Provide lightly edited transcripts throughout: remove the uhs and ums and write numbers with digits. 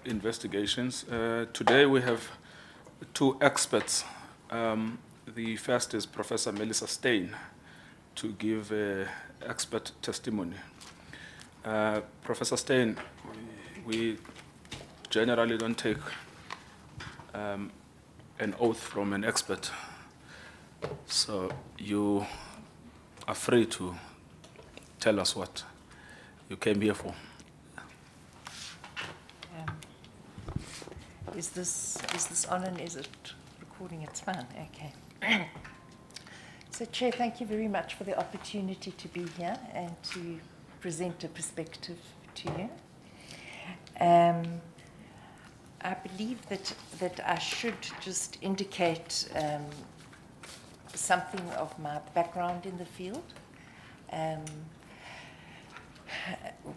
Investigations. Today we have two experts. The first is Professor Melissa Steyn to give expert testimony. Professor Steyn, we generally don't take an oath from an expert, so you are free to tell us what you came here for. Is this on and is it recording? It's fine. Okay. So, Chair, thank you very much for the opportunity to be here and to present a perspective to you. I believe that I should just indicate something of my background in the field.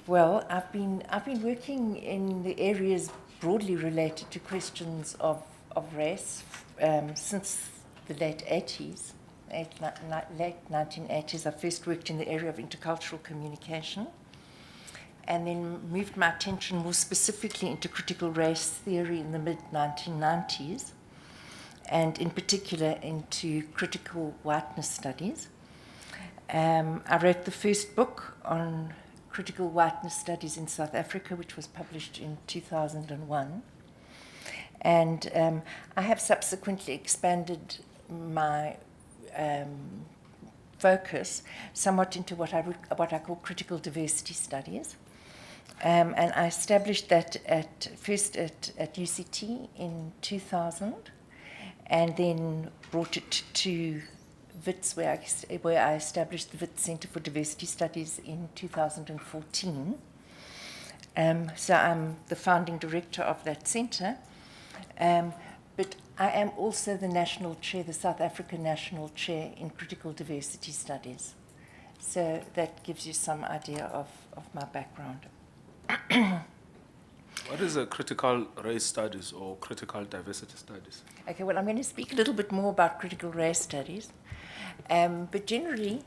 Well, I've been working in the areas broadly related to questions of race since the late 80s, late 1980s. I first worked in the area of intercultural communication, and then moved my attention more specifically into critical race theory in the mid-1990s, and in particular into critical whiteness studies. I wrote the first book on critical whiteness studies in South Africa, which was published in 2001. And I have subsequently expanded my focus somewhat into what I call critical diversity studies. And I established that first at UCT in 2000, and then brought it to WITS, where I established the WITS Center for Diversity Studies in 2014. So I'm the founding director of that center. But I am also the national chair, the South African national chair in critical diversity studies. So that gives you some idea of my background. What is a critical race studies or critical diversity studies? Okay, well, I'm going to speak a little bit more about critical race studies. But generally,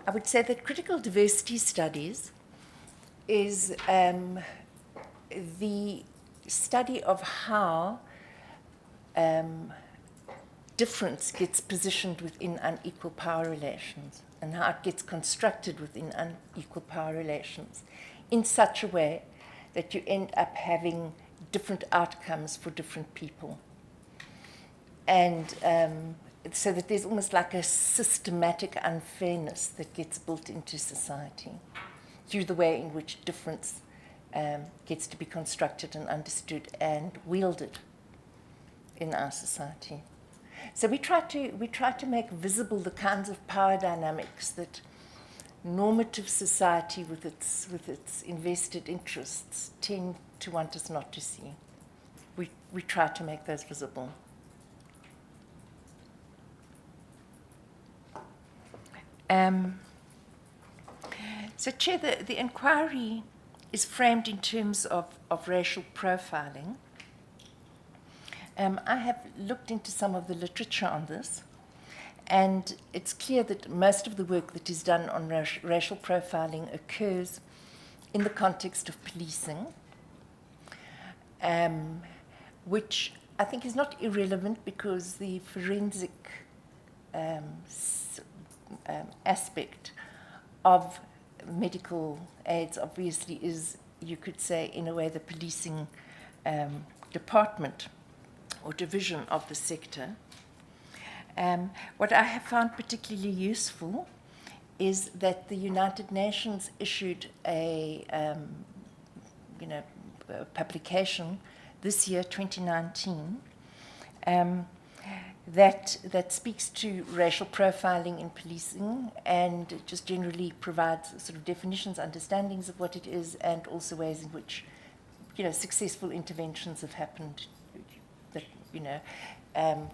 I would say that critical diversity studies is the study of how difference gets positioned within unequal power relations and how it gets constructed within unequal power relations in such a way that you end up having different outcomes for different people. And so that there's almost like a systematic unfairness that gets built into society through the way in which difference gets to be constructed and understood and wielded in our society. So we try to make visible the kinds of power dynamics that normative society with its invested interests tend to want us not to see. We try to make those visible. So, Chair, the inquiry is framed in terms of racial profiling. I have looked into some of the literature on this, and it's clear that most of the work that is done on racial profiling occurs in the context of policing, which I think is not irrelevant because the forensic aspect of medical aids obviously is, you could say, in a way, the policing department or division of the sector. What I have found particularly useful is that the United Nations issued a publication this year, 2019, that speaks to racial profiling in policing and just generally provides sort of definitions, understandings of what it is, and also ways in which, successful interventions have happened that,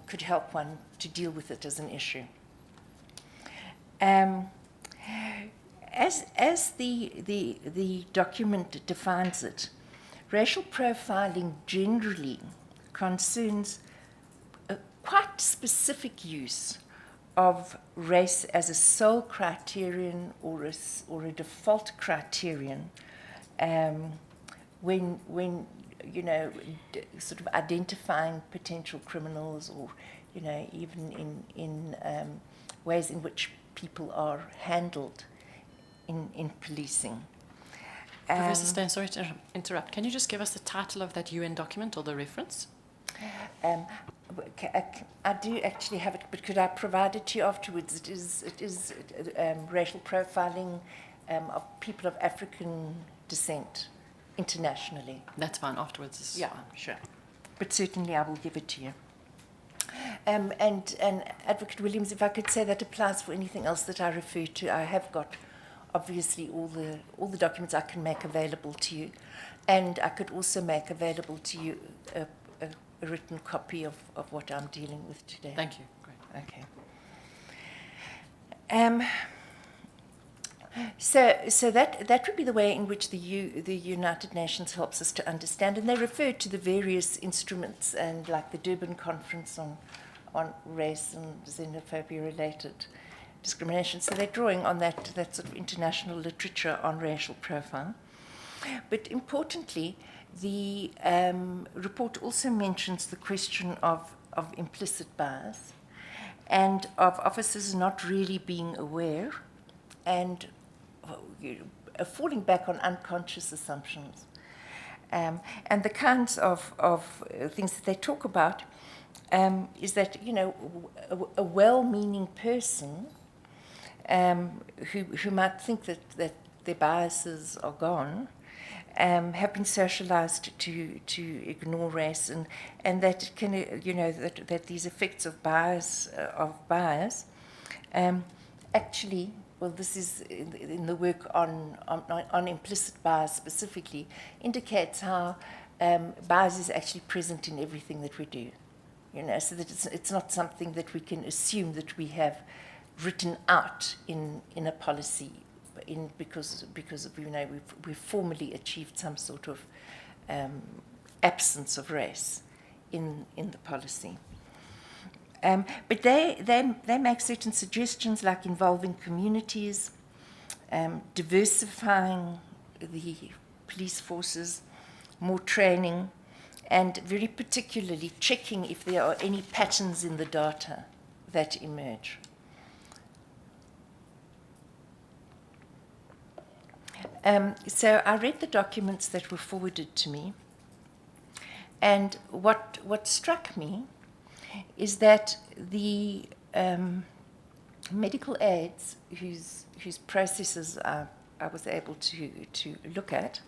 could help one to deal with it as an issue. As the document defines it, racial profiling generally concerns a quite specific use of race as a sole criterion or a default criterion when sort of identifying potential criminals, or, even in ways in which people are handled in policing. Professor Steyn, sorry to interrupt. Can you just give us the title of that UN document or the reference? I do actually have it, but could I provide it to you afterwards? It is racial profiling of people of African descent internationally. That's fine. Afterwards is fine. Sure. But certainly I will give it to you. And Advocate Williams, if I could say that applies for anything else that I refer to, I have got obviously all the documents I can make available to you, and I could also make available to you a written copy of what I'm dealing with today. Thank you. Great. Okay. So that would be the way in which the United Nations helps us to understand, and they refer to the various instruments, and like the Durban Conference on race and xenophobia-related discrimination. So they're drawing on that sort of international literature on racial profile. But importantly, the report also mentions the question of implicit bias and of officers not really being aware and falling back on unconscious assumptions. And the kinds of things that they talk about is that, a well-meaning person who might think that their biases are gone, have been socialized to ignore race, and that can, that these effects of bias actually, well, this is in the work on implicit bias specifically, indicates how bias is actually present in everything that we do, so that it's not something that we can assume that we have written out in a policy, because of we've formally achieved some sort of absence of race in the policy. But they make certain suggestions, like involving communities, diversifying the police forces, more training, and very particularly checking if there are any patterns in the data that emerge. So I read the documents that were forwarded to me, and what struck me is that the medical aides whose processes I was able to look at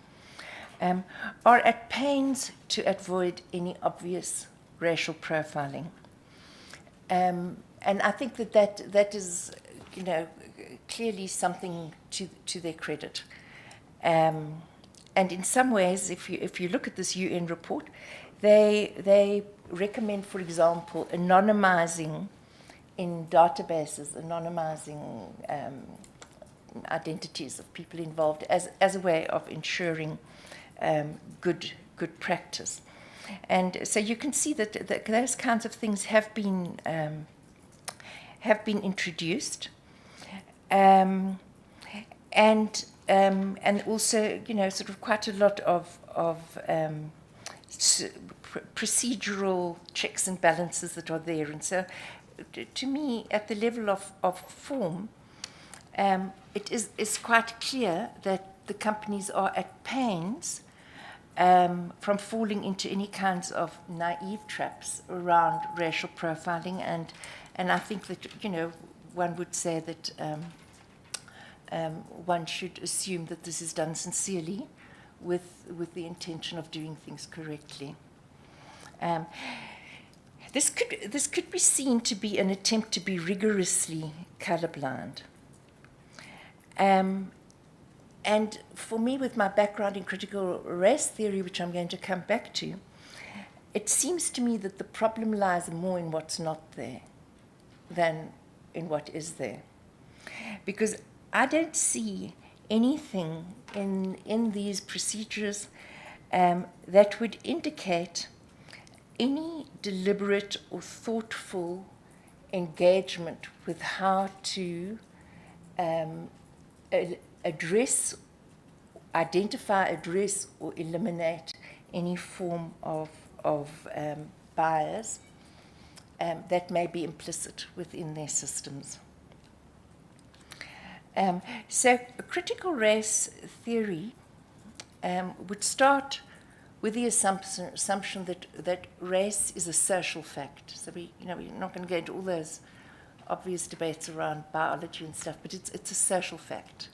are at pains to avoid any obvious racial profiling. And I think that is, clearly something to their credit. And in some ways, if you look at this UN report, they recommend, for example, anonymizing in databases, anonymizing identities of people involved as a way of ensuring good practice. And so you can see that those kinds of things have been introduced, and also, sort of quite a lot of procedural checks and balances that are there. And so, to me, at the level of form, it is quite clear that the companies are at pains from falling into any kinds of naive traps around racial profiling, and I think that one would say that one should assume that this is done sincerely, with the intention of doing things correctly. This could be seen to be an attempt to be rigorously colorblind. And for me, with my background in critical race theory, which I'm going to come back to, it seems to me that the problem lies more in what's not there than in what is there. Because I don't see anything in these procedures that would indicate any deliberate or thoughtful engagement with how to identify, address, or eliminate any form of bias that may be implicit within their systems. So critical race theory would start with the assumption that race is a social fact. So we're not going to go into all those obvious debates around biology and stuff, but it's a social fact.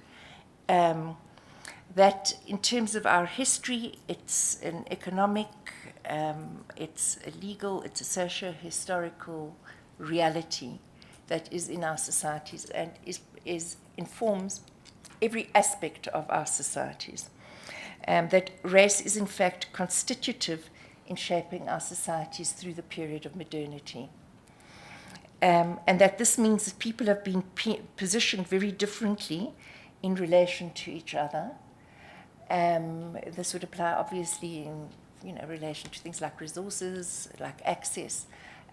That in terms of our history, it's an economic, it's a legal, it's a socio-historical reality that is in our societies and informs every aspect of our societies. That race is in fact constitutive in shaping our societies through the period of modernity. And that this means that people have been positioned very differently in relation to each other. This would apply obviously in relation to things like resources, like access,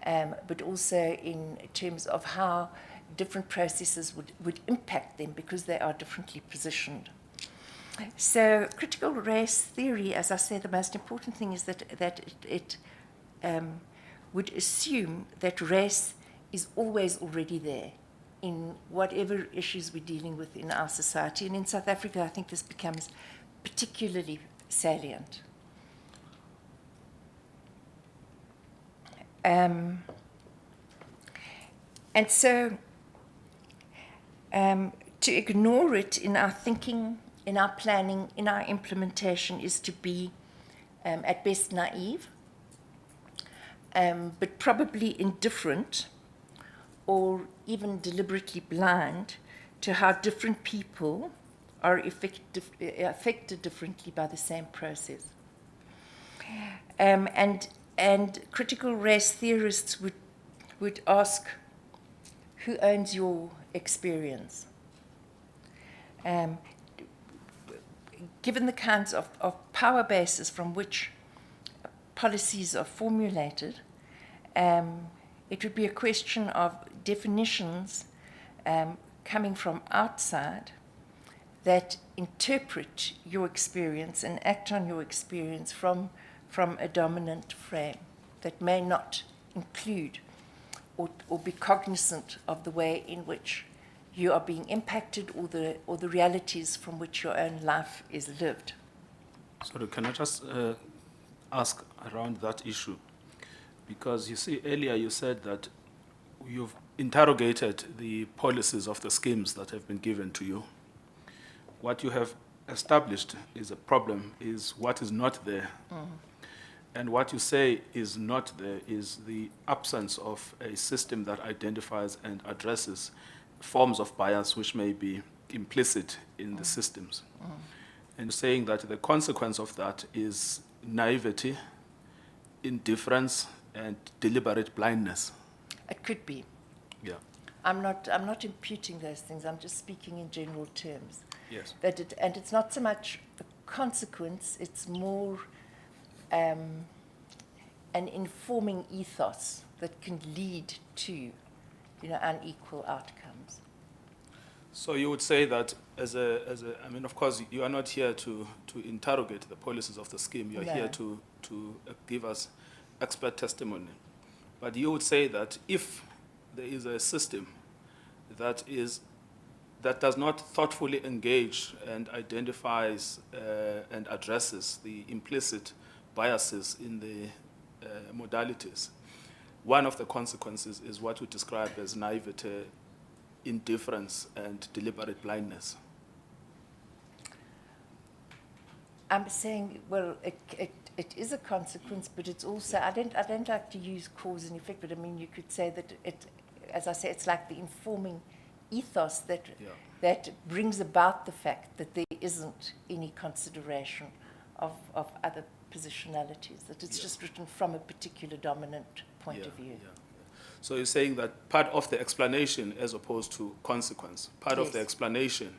but also in terms of how different processes would impact them because they are differently positioned. So critical race theory, as I say, the most important thing is that it would assume that race is always already there in whatever issues we're dealing with in our society. And in South Africa, I think this becomes particularly salient. And so to ignore it in our thinking, in our planning, in our implementation is to be at best naive, but probably indifferent or even deliberately blind to how different people are affected differently by the same process. And critical race theorists would ask, who owns your experience? Given the kinds of power bases from which policies are formulated, it would be a question of definitions coming from outside that interpret your experience and act on your experience from a dominant frame that may not include or be cognizant of the way in which you are being impacted or the realities from which your own life is lived. Sorry, can I just ask around that issue? Because you see, earlier you said that you've interrogated the policies of the schemes that have been given to you. What you have established is a problem, is what is not there. Mm-hmm. And what you say is not there is the absence of a system that identifies and addresses forms of bias which may be implicit in the systems. And saying that the consequence of that is naivety, indifference, and deliberate blindness. It could be. Yeah. I'm not imputing those things. I'm just speaking in general terms. Yes. And it's not so much a consequence, it's more an informing ethos that can lead to unequal outcomes. So you would say that I mean, of course, you are not here to interrogate the policies of the scheme. You're here to give us expert testimony. But you would say that if there is a system that does not thoughtfully engage and identifies and addresses the implicit biases in the modalities, one of the consequences is what we describe as naivete, indifference, and deliberate blindness. I'm saying, well, it is a consequence, but it's also, I don't like to use cause and effect, but I mean, you could say that as I say, it's like the informing ethos that brings about the fact that there isn't any consideration of other positionalities, that it's just written from a particular dominant point of view. So you're saying that part of the explanation as opposed to consequence, part of the explanation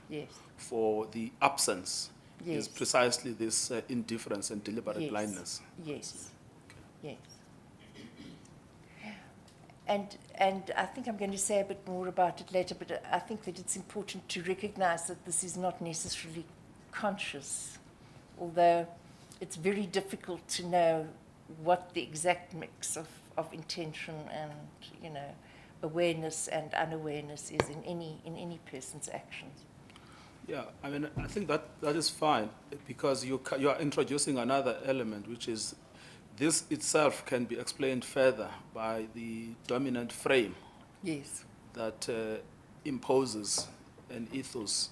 for the absence is precisely this indifference and deliberate blindness. Yes. Okay. Yes. And I think I'm going to say a bit more about it later, but I think that it's important to recognize that this is not necessarily conscious, although it's very difficult to know what the exact mix of intention and, awareness and unawareness is in any person's actions. Yeah, I mean, I think that is fine, because you are introducing another element, which is this itself can be explained further by the dominant frame Yes. that imposes an ethos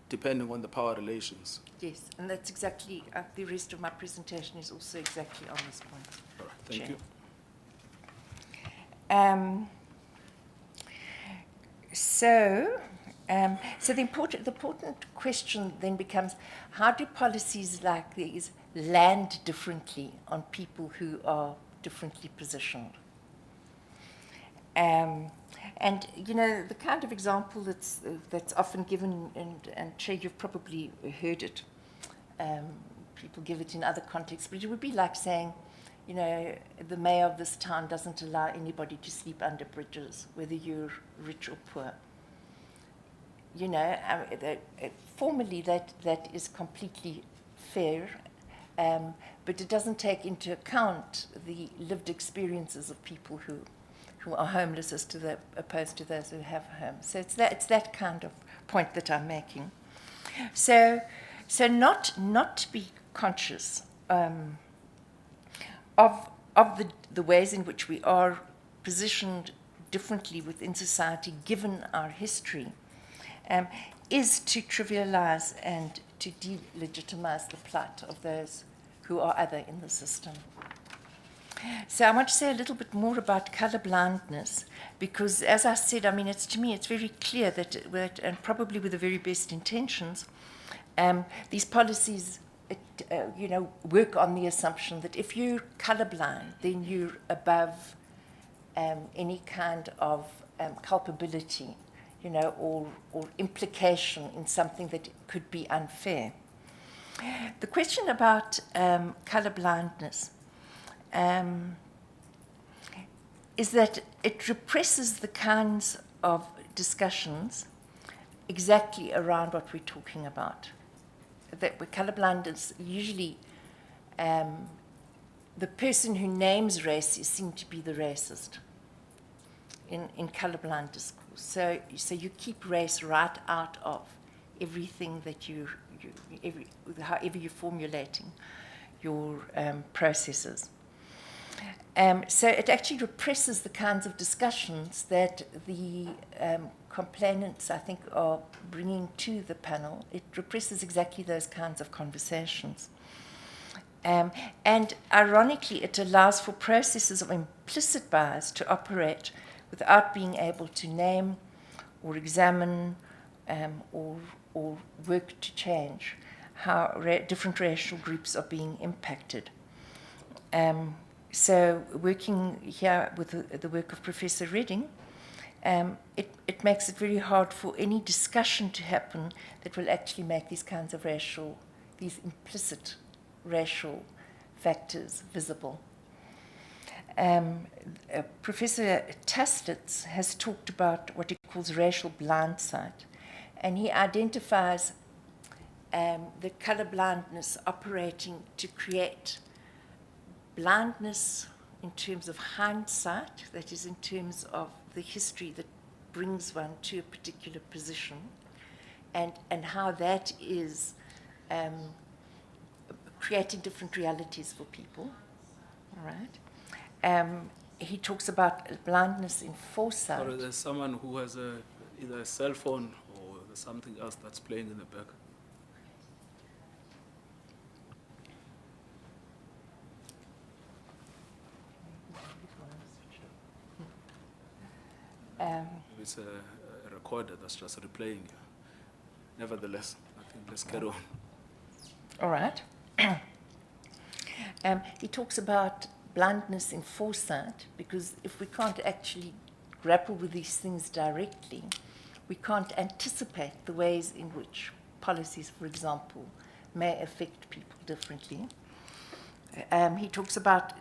depending on the power relations. Yes, and that's exactly, the rest of my presentation is also exactly on this point. All right, thank Chair. you. So the important question then becomes, how do policies like these land differently on people who are differently positioned? And the kind of example that's often given, and Chair, you've probably heard it. People give it in other contexts, but it would be like saying, the mayor of this town doesn't allow anybody to sleep under bridges, whether you're rich or poor. Formally that is completely fair, but it doesn't take into account the lived experiences of people who are homeless opposed to those who have homes. So it's that kind of point that I'm making. So not to be conscious of the ways in which we are positioned differently within society, given our history, is to trivialize and to delegitimize the plight of those who are other in the system. So I want to say a little bit more about colour blindness, because, as I said, I mean, to me, it's very clear that and probably with the very best intentions, these policies, work on the assumption that if you're colourblind, then you're above any kind of culpability, or implication in something that could be unfair. The question about colour blindness is that it represses the kinds of discussions exactly around what we're talking about. That with colour blindness, usually the person who names race is seen to be the racist in colourblind discourse. So you keep race right out of everything that however you're formulating your processes. So it actually represses the kinds of discussions that the complainants, I think, are bringing to the panel. It represses exactly those kinds of conversations. And ironically, it allows for processes of implicit bias to operate without being able to name or examine or work to change how different racial groups are being impacted. So working here with the work of Professor Redding, it makes it very hard for any discussion to happen that will actually make these kinds of these implicit racial factors visible. Professor Tastitz has talked about what he calls racial blindsight, and he identifies the colour blindness operating to create blindness in terms of hindsight, that is, in terms of the history that brings one to a particular position, and how that is creating different realities for people. All right. He talks about blindness in foresight. Or there's someone who has either a cell phone or there's something else that's playing in the back. It's a recorder that's just replaying. Nevertheless, I think let's carry on. All right. He talks about blindness in foresight, because if we can't actually grapple with these things directly, we can't anticipate the ways in which policies, for example, may affect people differently. He talks about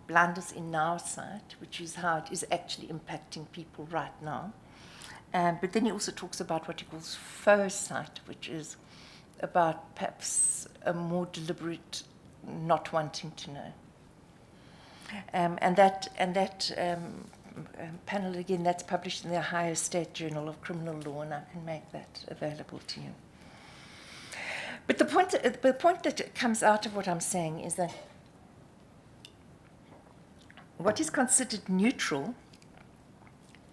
blindness in now sight, which is how it is actually impacting people right now. But then he also talks about what he calls faux sight, which is about perhaps a more deliberate not wanting to know. And that panel, again, that's published in the Ohio State Journal of Criminal Law, and I can make that available to you. But the point that comes out of what I'm saying is that what is considered neutral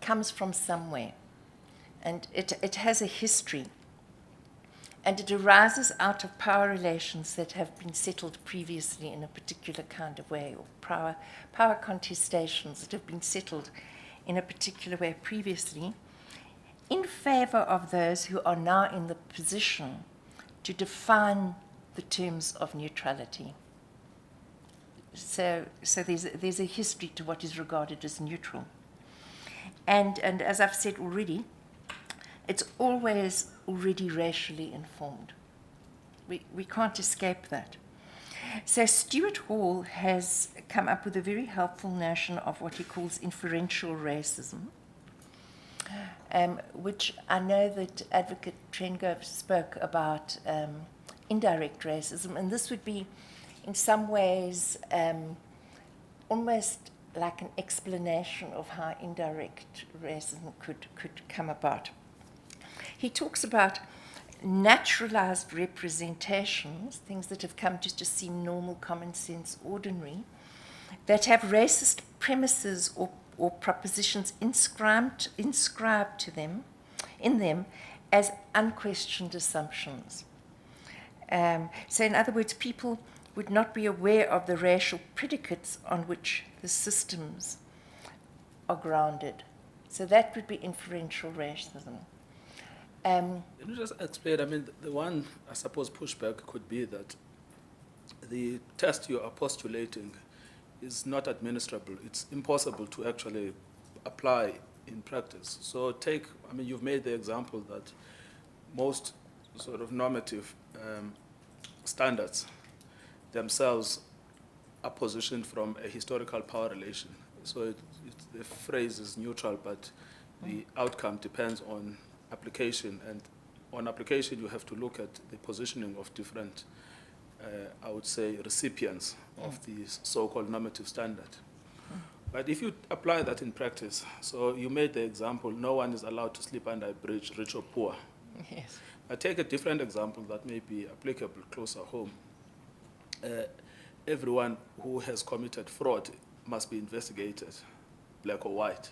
comes from somewhere, and it has a history, and it arises out of power relations that have been settled previously in a particular kind of way, or power contestations that have been settled in a particular way previously, in favor of those who are now in the position to define the terms of neutrality. So there's a history to what is regarded as neutral. And as I've said already, it's always already racially informed. We can't escape that. So Stuart Hall has come up with a very helpful notion of what he calls inferential racism, which I know that Advocate Ngcukaitobi spoke about indirect racism, and this would be in some ways almost like an explanation of how indirect racism could come about. He talks about naturalized representations, things that have come to just seem normal, common sense, ordinary, that have racist premises or propositions inscribed to them, in them, as unquestioned assumptions. So in other words, people would not be aware of the racial predicates on which the systems are grounded. So that would be inferential racism. Can you just explain? I mean, the one, I suppose, pushback could be that the test you are postulating is not administrable. It's impossible to actually apply in practice. So you've made the example that most sort of normative standards themselves are positioned from a historical power relation. So the phrase is neutral, but the outcome depends on application, and on application you have to look at the positioning of different, I would say, recipients of the so-called normative standard. But if you apply that in practice, so you made the example, no one is allowed to sleep under a bridge, rich or poor. Yes. I take a different example that may be applicable closer home. Everyone who has committed fraud must be investigated, black or white.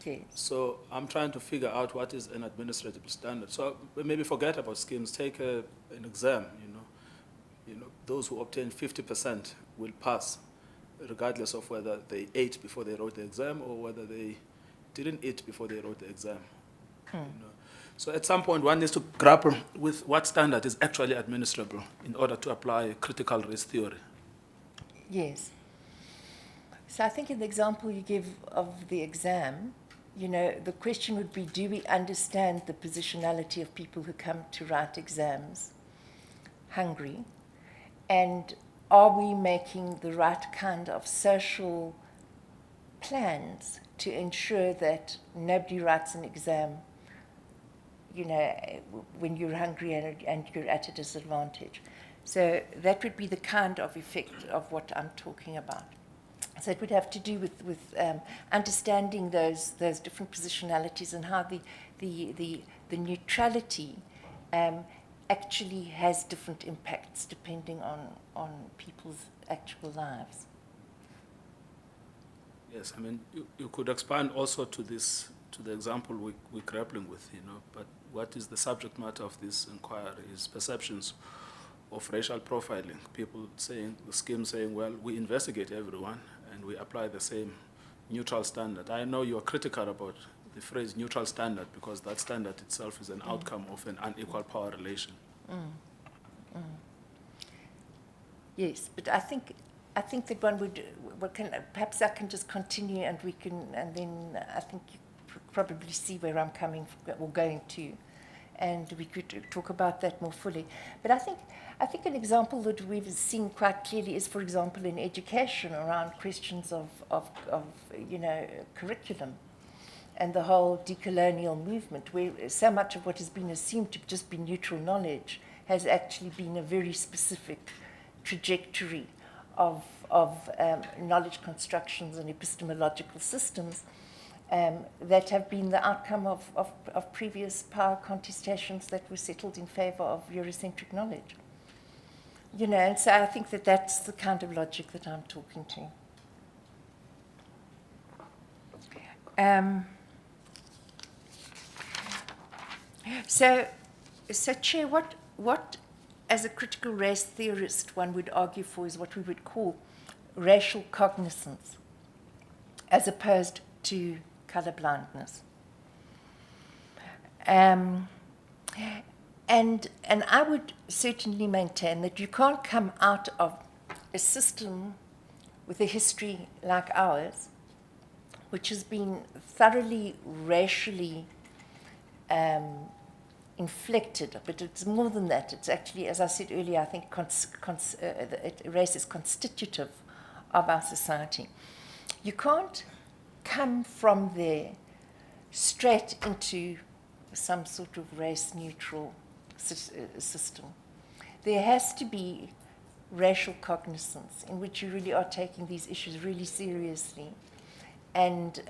Yes. So I'm trying to figure out what is an administrative standard. So maybe forget about schemes. Take an exam. Those who obtain 50% will pass, regardless of whether they ate before they wrote the exam or whether they didn't eat before they wrote the exam. So at some point, one needs to grapple with what standard is actually administrable in order to apply critical race theory. Yes. So I think in the example you give of the exam, the question would be, do we understand the positionality of people who come to write exams hungry? And are we making the right kind of social plans to ensure that nobody writes an exam, when you're hungry and you're at a disadvantage? So that would be the kind of effect of what I'm talking about. So it would have to do with understanding those different positionalities and how the neutrality actually has different impacts depending on people's actual lives. Yes, I mean, you could expand also to the example we're grappling with, but what is the subject matter of this inquiry is perceptions of racial profiling. People saying, the scheme saying, well, we investigate everyone and we apply the same neutral standard. I know you're critical about the phrase neutral standard because that standard itself is an outcome of an unequal power relation. Yes, but I think that one would, perhaps I can just continue and then I think you probably see where I'm going to, and we could talk about that more fully. But I think an example that we've seen quite clearly is, for example, in education around questions of curriculum and the whole decolonial movement, where so much of what has been assumed to just be neutral knowledge has actually been a very specific trajectory of knowledge constructions and epistemological systems that have been the outcome of previous power contestations that were settled in favor of Eurocentric knowledge. You know, and so I think that that's the kind of logic that I'm talking to. So, Chair, what, as a critical race theorist, one would argue for is what we would call racial cognizance, as opposed to colorblindness. And I would certainly maintain that you can't come out of a system with a history like ours, which has been thoroughly racially inflected, but it's more than that. It's actually, as I said earlier, I think race is constitutive of our society. You can't come from there straight into some sort of race-neutral system. There has to be racial cognizance in which you really are taking these issues really seriously and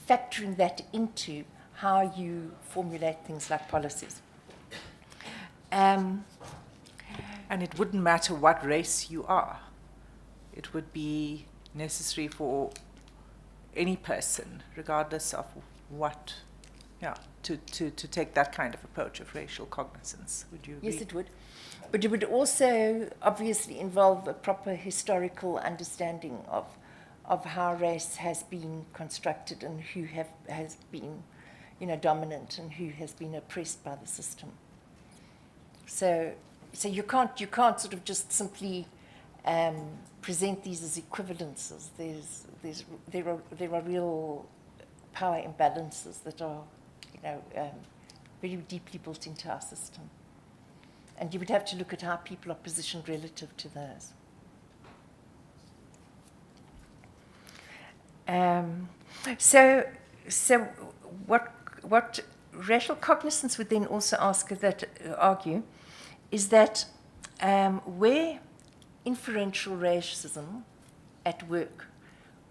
factoring that into how you formulate things like policies. And it wouldn't matter what race you are. It would be necessary for any person, regardless of what, to take that kind of approach of racial cognizance. Would you agree? Yes, it would. But it would also obviously involve a proper historical understanding of how race has been constructed and who has been, dominant and who has been oppressed by the system. So you can't sort of just simply present these as equivalences. There are real power imbalances that are, very deeply built into our system. And you would have to look at how people are positioned relative to those. So what racial cognizance would then also argue is that where inferential racism at work,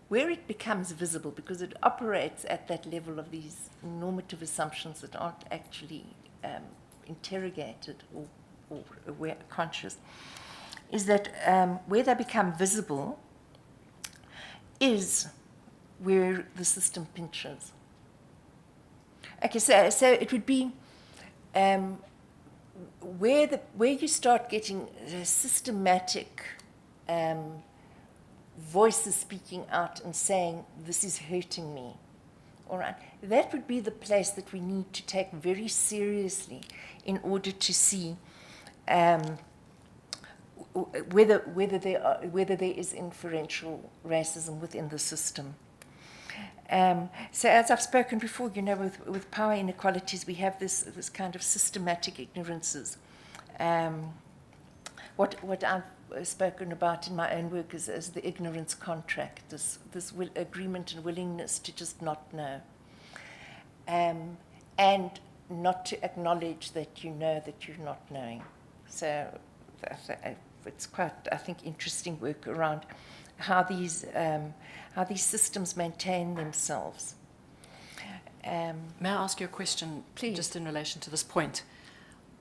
where it becomes visible because it operates at that level of these normative assumptions that aren't actually interrogated or aware, conscious, is that where they become visible is where the system pinches. Okay, so it would be where you start getting systematic voices speaking out and saying, this is hurting me. All right, that would be the place that we need to take very seriously in order to see whether there is inferential racism within the system. So as I've spoken before, with power inequalities, we have this kind of systematic ignorances. What I've spoken about in my own work is the ignorance contract, this agreement and willingness to just not know, and not to acknowledge that you know that you're not knowing. So it's quite, I think, interesting work around how these systems maintain themselves. May I ask you a question, Please. just in relation to this point?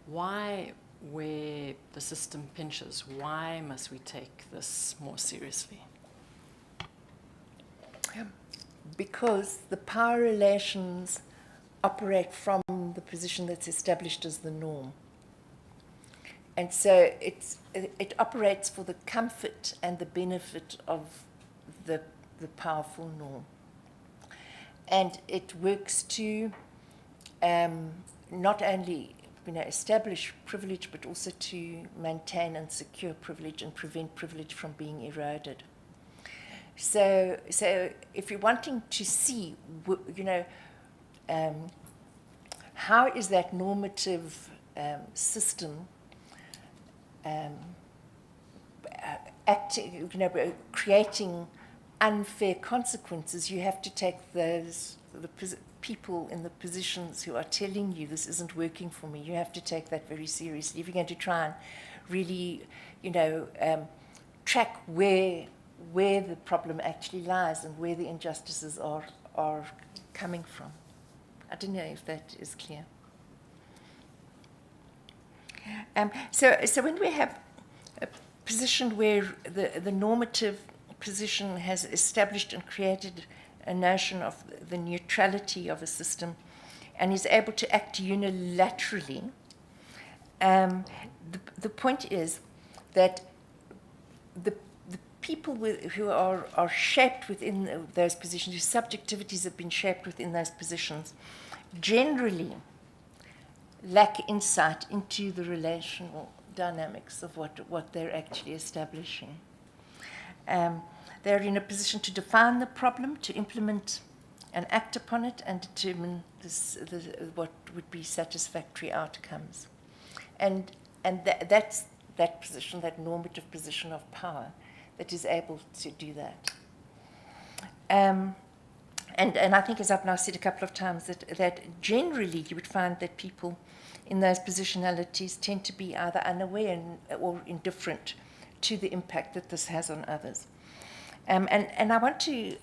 Why, where the system pinches, why must we take this more seriously? Because the power relations operate from the position that's established as the norm. And so it operates for the comfort and the benefit of the powerful norm. And it works to not only establish privilege, but also to maintain and secure privilege and prevent privilege from being eroded. So if you're wanting to see, how is that normative system acting, creating unfair consequences, you have to take those people in the positions who are telling you this isn't working for me, you have to take that very seriously. If you're going to try and really, track where the problem actually lies and where the injustices are coming from. I don't know if that is clear. So when we have a position where the normative position has established and created a notion of the neutrality of a system and is able to act unilaterally, the point is that the people who are shaped within those positions, whose subjectivities have been shaped within those positions, generally lack insight into the relational dynamics of what they're actually establishing. They're in a position to define the problem, to implement and act upon it, and determine what would be satisfactory outcomes. And that's that position, that normative position of power, that is able to do that. And I think, as I've now said a couple of times, that generally you would find that people in those positionalities tend to be either unaware or indifferent to the impact that this has on others. And I want to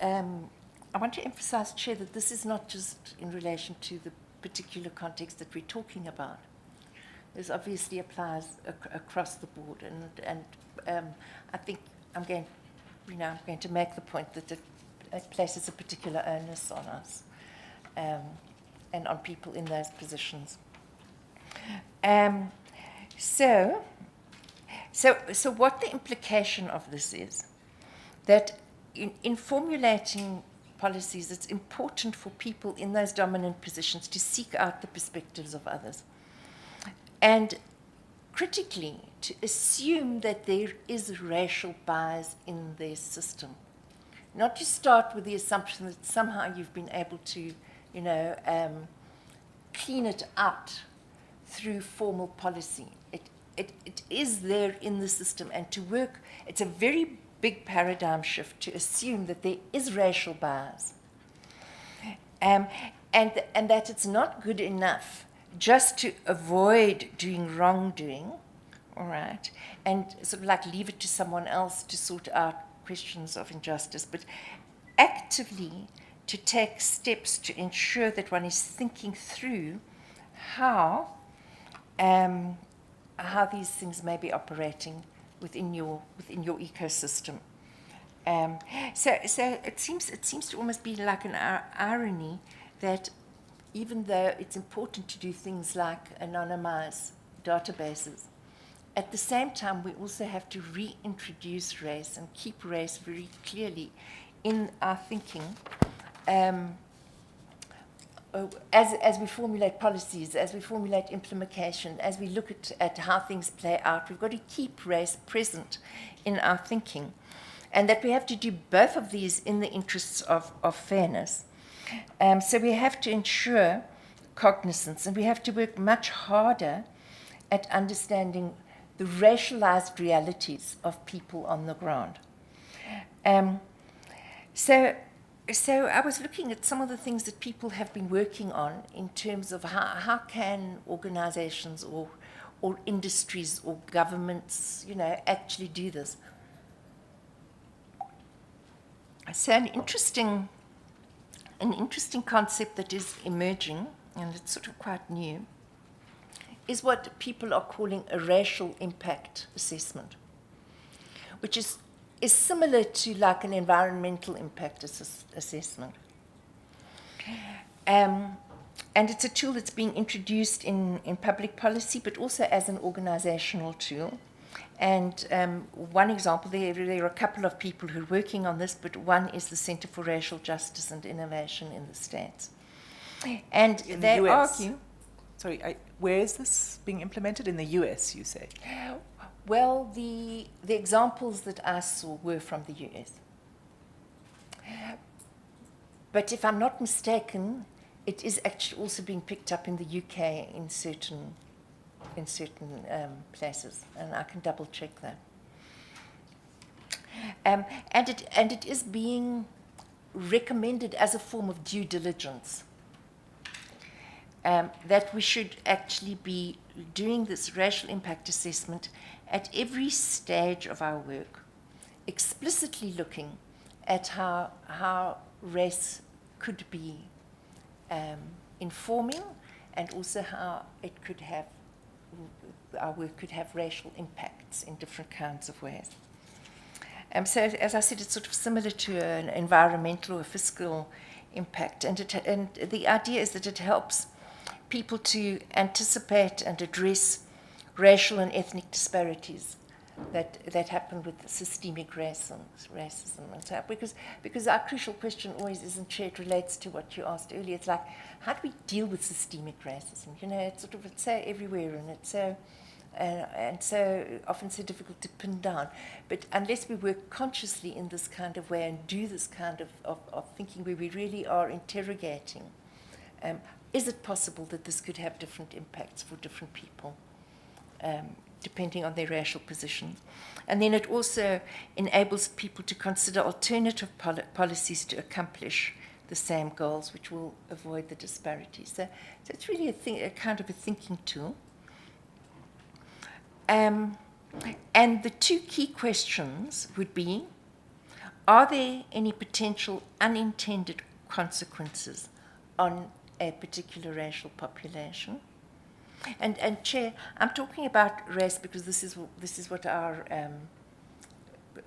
emphasize, Chair, that this is not just in relation to the particular context that we're talking about. This obviously applies across the board, and I think I'm going to make the point that it places a particular onus on us and on people in those positions. So what the implication of this is, that in formulating policies, it's important for people in those dominant positions to seek out the perspectives of others. And critically, to assume that there is racial bias in their system. Not to start with the assumption that somehow you've been able to, clean it out through formal policy. It is there in the system, and to work, it's a very big paradigm shift to assume that there is racial bias. And that it's not good enough just to avoid doing wrongdoing, all right, and sort of like leave it to someone else to sort out questions of injustice, but actively to take steps to ensure that one is thinking through how these things may be operating within your ecosystem. So it seems to almost be like an irony that even though it's important to do things like anonymize databases, at the same time we also have to reintroduce race and keep race very clearly in our thinking as we formulate policies, as we formulate implementation, as we look at how things play out. We've got to keep race present in our thinking, and that we have to do both of these in the interests of fairness. So we have to ensure cognizance, and we have to work much harder at understanding the racialized realities of people on the ground. So I was looking at some of the things that people have been working on in terms of how can organizations or industries or governments, actually do this. So an interesting concept that is emerging, and it's sort of quite new, is what people are calling a racial impact assessment, which is similar to like an environmental impact assessment. And it's a tool that's being introduced in public policy, but also as an organizational tool. And one example, there are a couple of people who are working on this, but one is the Center for Racial Justice and Innovation in the States. And they argue... Sorry, where is this being implemented? In the US, you say? Well, the examples that I saw were from the US. But if I'm not mistaken, it is actually also being picked up in the UK in certain places, and I can double check that. And it is being recommended as a form of due diligence that we should actually be doing this racial impact assessment at every stage of our work, explicitly looking at how race could be informing, and also how it could have, our work could have racial impacts in different kinds of ways. So, as I said, it's sort of similar to an environmental or fiscal impact, and the idea is that it helps people to anticipate and address racial and ethnic disparities that happen with systemic racism and so on. Because our crucial question always isn't, Chair, it relates to what you asked earlier. It's like, how do we deal with systemic racism? You know, it's so everywhere, and it's so and so often so difficult to pin down. But unless we work consciously in this kind of way and do this kind of thinking where we really are interrogating, is it possible that this could have different impacts for different people, depending on their racial position? And then it also enables people to consider alternative policies to accomplish the same goals, which will avoid the disparities. So it's really a kind of a thinking tool. And the two key questions would be, are there any potential unintended consequences on a particular racial population? And Chair, I'm talking about race because this is what our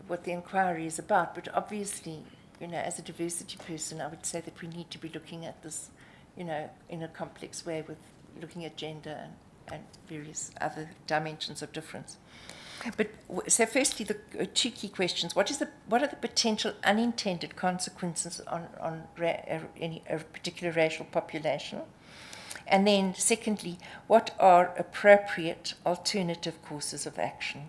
what the inquiry is about. But obviously, you know, as a diversity person, I would say that we need to be looking at this, you know, in a complex way, with looking at gender and various other dimensions of difference. But so, firstly, the two key questions: what are the potential unintended consequences on a particular racial population? And then, secondly, what are appropriate alternative courses of action?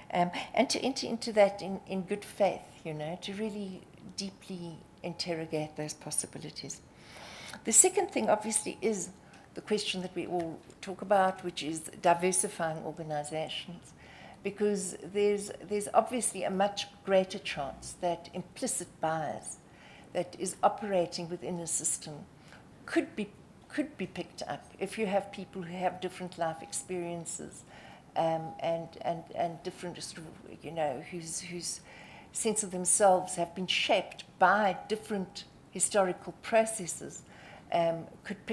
And to enter into that in good faith, you know, to really deeply interrogate those possibilities. The second thing, obviously, is the question that we all talk about, which is diversifying organizations, because there's obviously a much greater chance that implicit bias that is operating within a system could be picked up if you have people who have different life experiences and different, sort of, you know, whose sense of themselves have been shaped by different historical processes, could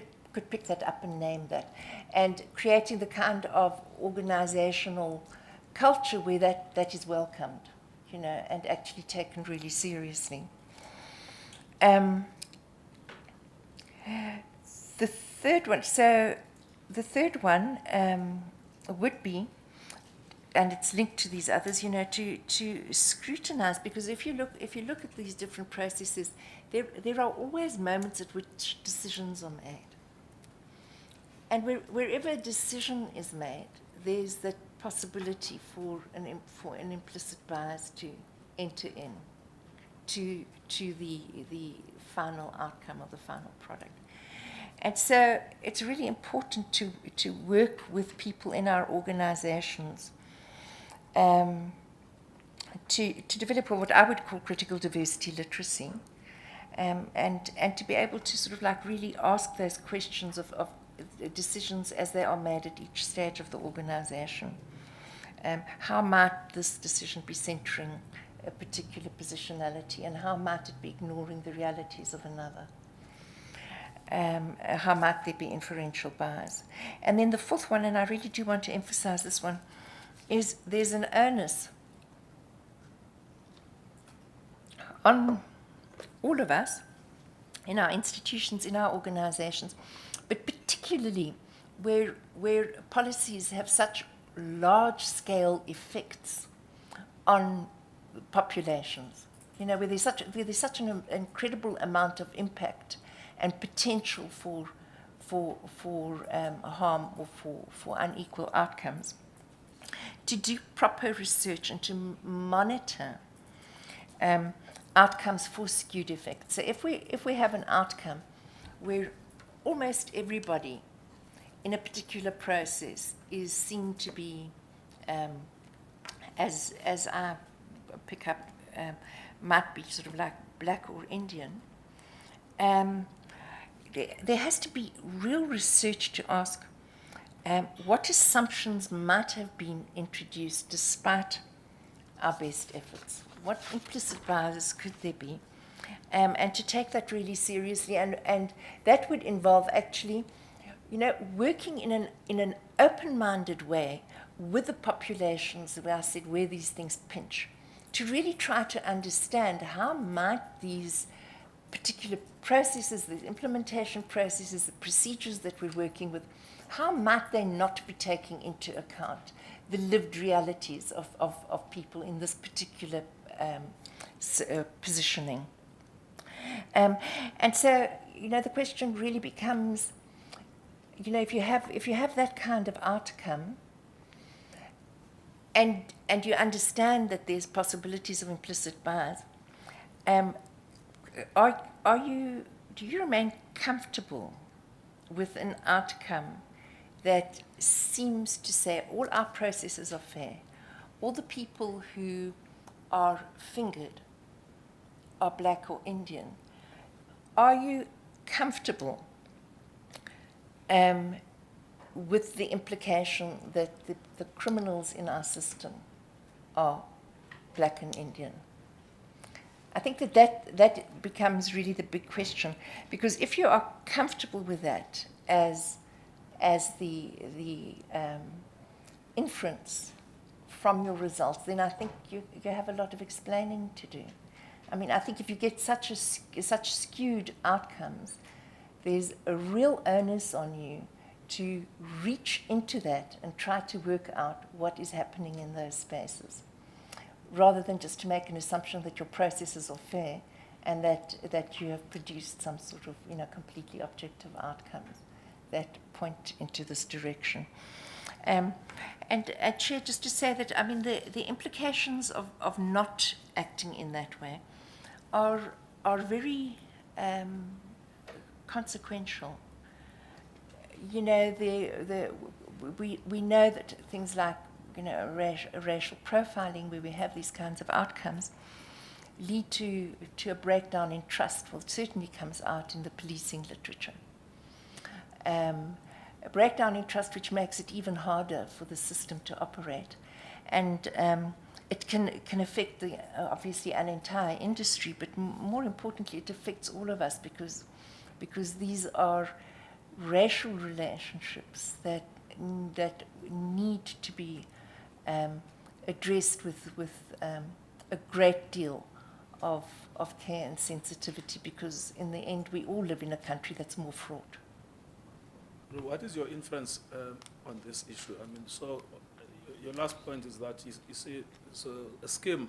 pick that up and name that, and creating the kind of organizational culture where that is welcomed, you know, and actually taken really seriously. The third one would be, and it's linked to these others, you know, to scrutinize, because if you look at these different processes, there are always moments at which decisions are made. And wherever a decision is made, there's the possibility for an implicit bias to enter in to the final outcome of the final product. And so it's really important to work with people in our organizations to develop what I would call critical diversity literacy, and to be able to sort of like really ask those questions of decisions as they are made at each stage of the organization. How might this decision be centering a particular positionality, and how might it be ignoring the realities of another? How might there be inferential bias? And then the fourth one, and I really do want to emphasize this one, is there's an onus on all of us, in our institutions, in our organizations, but particularly where policies have such large-scale effects on populations, you know, where there's such an incredible amount of impact and potential for harm or for unequal outcomes, to do proper research and to monitor outcomes for skewed effects. So if we have an outcome where almost everybody in a particular process is seen to be, as I pick up might be sort of like black or Indian, there has to be real research to ask what assumptions might have been introduced despite our best efforts. What implicit biases could there be? And to take that really seriously, and that would involve actually, working in an open-minded way with the populations, where I said where these things pinch, to really try to understand how might these particular processes, the implementation processes, the procedures that we're working with, how might they not be taking into account the lived realities of people in this particular positioning. And so, the question really becomes, if you have that kind of outcome, and you understand that there's possibilities of implicit bias, do you remain comfortable with an outcome that seems to say all our processes are fair, all the people who are fingered are black or Indian? Are you comfortable with the implication that the criminals in our system are black and Indian? I think that becomes really the big question, because if you are comfortable with that as the inference from your results, then I think you have a lot of explaining to do. I mean, I think if you get such skewed outcomes, there's a real onus on you to reach into that and try to work out what is happening in those spaces, rather than just to make an assumption that your processes are fair and that you have produced some sort of completely objective outcomes that point into this direction. And Chair, just to say that, I mean, the implications of not acting in that way are very consequential. We know that things like racial profiling, where we have these kinds of outcomes, lead to a breakdown in trust. Well, it certainly comes out in the policing literature. A breakdown in trust which makes it even harder for the system to operate. And it can affect obviously an entire industry, but more importantly, it affects all of us because these are racial relationships that need to be addressed with a great deal of care and sensitivity, because in the end we all live in a country that's more fraught. What is your inference on this issue? I mean, so your last point is that you see, so a scheme,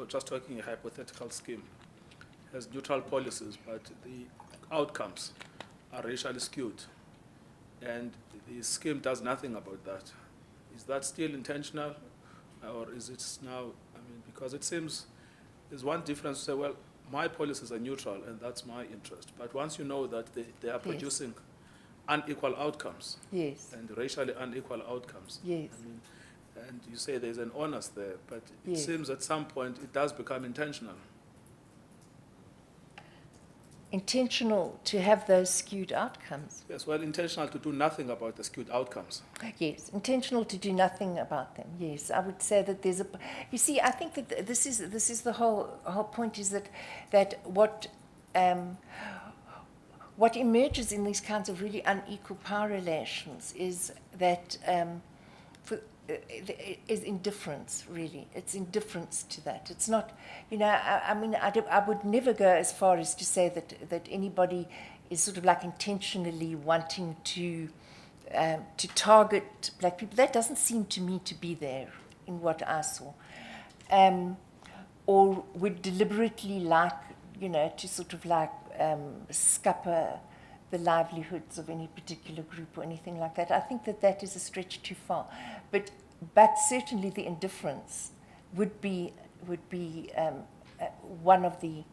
just talking a hypothetical scheme, has neutral policies, but the outcomes are racially skewed, and the scheme does nothing about that. Is that still intentional, or is it now? I mean, because it seems there's one difference to say, well, my policies are neutral, and that's my interest. But once you know that they are producing unequal outcomes, yes, and racially unequal outcomes, yes, I mean, and you say there's an onus there, but it yes, seems at some point it does become intentional. Intentional to have those skewed outcomes. Yes, well, intentional to do nothing about the skewed outcomes. Yes, intentional to do nothing about them. Yes, I would say that there's a. You see, I think that this is the whole point, is that what emerges in these kinds of really unequal power relations is that is indifference, really. It's indifference to that. It's not, I mean, I would never go as far as to say that anybody is sort of like intentionally wanting to target black people. That doesn't seem to me to be there in what I saw. Or would deliberately like, to sort of like scupper the livelihoods of any particular group or anything like that. I think that is a stretch too far. But certainly the indifference would be one of the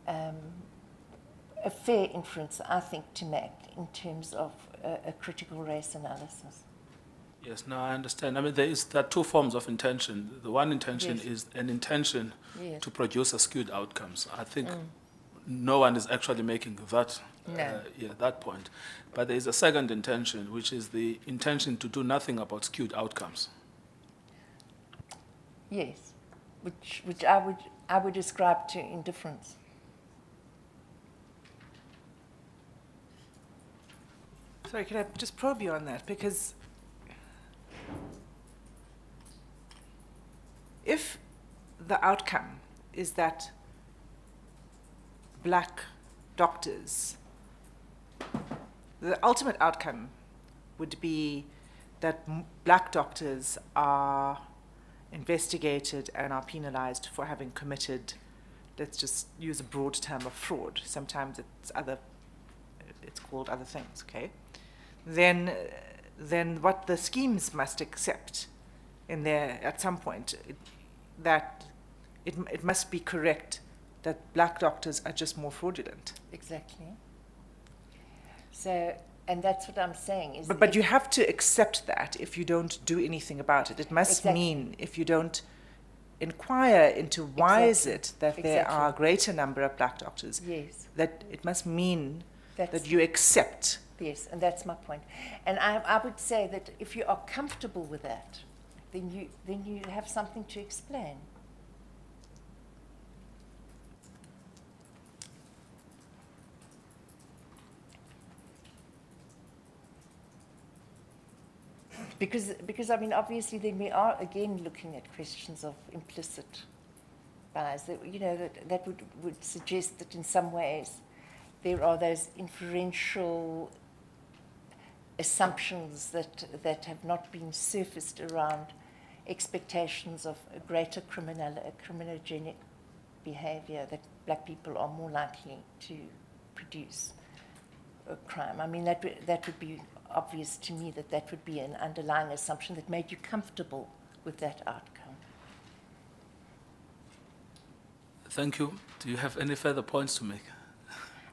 a fair inference, I think, to make in terms of a critical race analysis. Yes, no, I understand. I mean, there are two forms of intention. The one intention Yes. is an intention Yes. to produce a skewed outcomes. I think no one is actually making that, No. that point. But there is a second intention, which is the intention to do nothing about skewed outcomes. Yes, which I would ascribe to indifference. Sorry, can I just probe you on that? Because if the outcome is that black doctors, the ultimate outcome would be that black doctors are investigated and are penalized for having committed, let's just use a broad term of fraud. Sometimes it's called other things, okay? Then what the schemes must accept in there at some point, that it must be correct that black doctors are just more fraudulent. Exactly. So, and that's what I'm saying is. But you have to accept that if you don't do anything about it. It must Exactly. mean if you don't inquire into why is it that there Exactly. are a greater number of black doctors, Yes. that it must mean That's that you accept. Yes, and that's my point. And I would say that if you are comfortable with that, then you have something to explain. Because I mean, obviously, then we are again looking at questions of implicit bias. That, you know, that would suggest that in some ways there are those inferential assumptions that have not been surfaced around expectations of a greater criminogenic behavior, that black people are more likely to produce a crime. I mean, that would be obvious to me, that would be an underlying assumption that made you comfortable with that outcome. Thank you. Do you have any further points to make?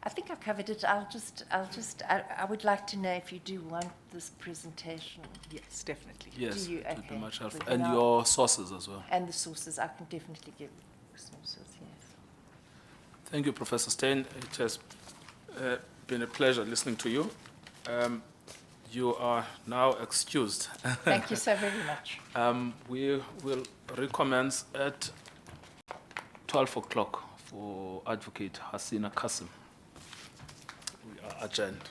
I think I've covered it. I would like to know if you do want this presentation. Yes, definitely. Yes, Do you? it would be Okay. much helpful. Then And I'll- your sources as well. And the sources, I can definitely give sources, yes. Thank you, Professor Steyn. It has been a pleasure listening to you. You are now excused. Thank you so very much. We will recommence at 12 o'clock for Advocate Hassim. We are adjourned.